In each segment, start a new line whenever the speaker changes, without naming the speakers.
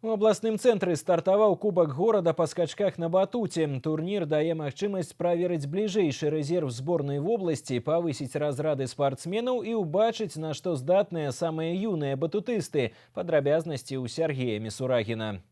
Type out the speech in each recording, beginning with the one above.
У абласным цэнтры стартаваў кубак горада па скачках на батуце. Турнір дае магчымасць праверыць бліжэйшы рэзерв зборнай вобласці, павысіць разрады спартсменаў і ўбачыць, на што здатныя самыя юныя батутысты. Падрабязнасці ў Сергея Мисурагіна.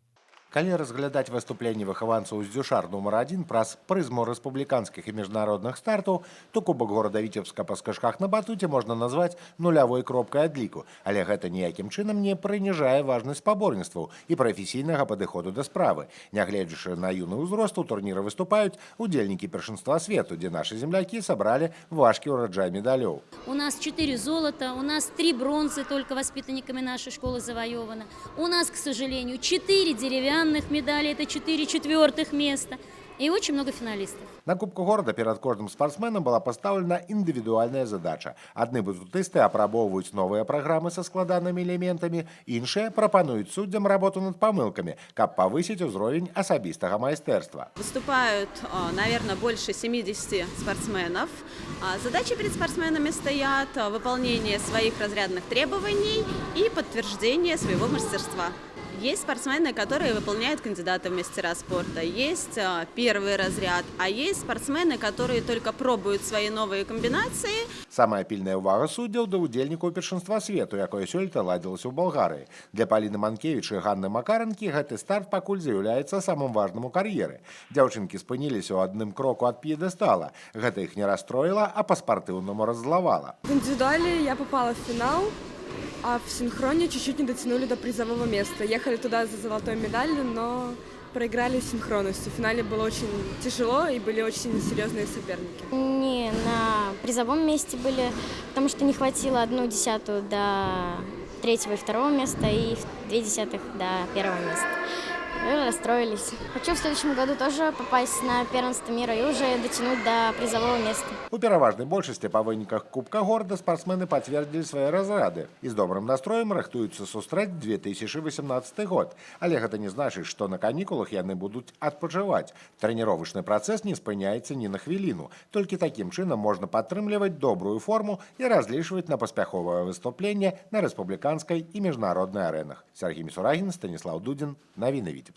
Калі разглядаць выступленні выхаванцаў з дзюшар нумар 1 праз прызму рэспубліканскіх і міжнародных стартаў, то кубак горада Віцебска па скачках на батуце можна назваць нулявой кропкай адліку, але гэта ніякім чынам не прыніжае важнасць спаборніцтваў і прафесійнага падыходу да справы. Нягледзячы на юны ўзрост, у турніры выступаюць удзельнікі першынства свету, дзе нашы землякі сабралі важкі ўраджай медалёў.
У нас 4 золота, у нас 3 бронзы только воспитанниками нашей школы завоевано. У нас, к сожалению, 4 деревянных медалей, это 4 четвертых места. И очень много финалистов.
На Кубку города перед кожным спортсменом была поставлена индивидуальная задача. Адны батутысты апрабоўваюць новыя праграмы са складанымі элементамі, іншыя прапануюць суддзям работу над памылкамі, каб павысіць узровень асабістага майстэрства.
Выступают, наверное, больше 70 спортсменов. Задачи перед спортсменами стоят выполнение своих разрядных требований и подтверждение своего мастерства. Есть спортсмены, которые выполняют кандидата в мастера спорта, есть первый разряд, а есть спортсмены, которые только пробуют свои новые комбинации.
Самая пільная ўвага суддзяў да ўдзельнікаў першынства свету, якое сёлета ладзілася ў Балгарыі. Для Паліны Манкевіч і Ганны Макаранкі гэты старт пакуль з'яўляецца самым важным у кар'еры. Дзяўчынкі спыніліся ў адным кроку ад п'едэстала. Гэта іх не расстроіла, а па-спартыўнаму раззлавала.
В индивидуале я попала в финал, а в синхроне чуть-чуть не дотянули до призового места. Ехали туда за золотой медалью, но проиграли синхронностью. В финале было очень тяжело и были очень серьезные соперники.
Не на призовом месте были, потому что не хватило 1/10 до 3-го и 2-го места и 2/10 до 1-го места. И расстроились. Хочу в следующем году тоже попасть на первенство мира и уже дотянуть до призового места.
У пераважнай большасці па выніках Кубка горада спортсмены пацвердзілі свае разрады і з добрым настроем рыхтуюцца сустрэць 2018 год. Але гэта не значыць, што на канікулах яны будуць адпачываць. Трэніровачны працэс не спыняецца ні на хвіліну. Толькі такім чынам можна падтрымліваць добрую форму і разлічваць на паспяховае выступленне на рэспубліканскай і міжнароднай арэнах. Сергей Мисурагін, Станіслав Дудзін. Навіны Віцебска.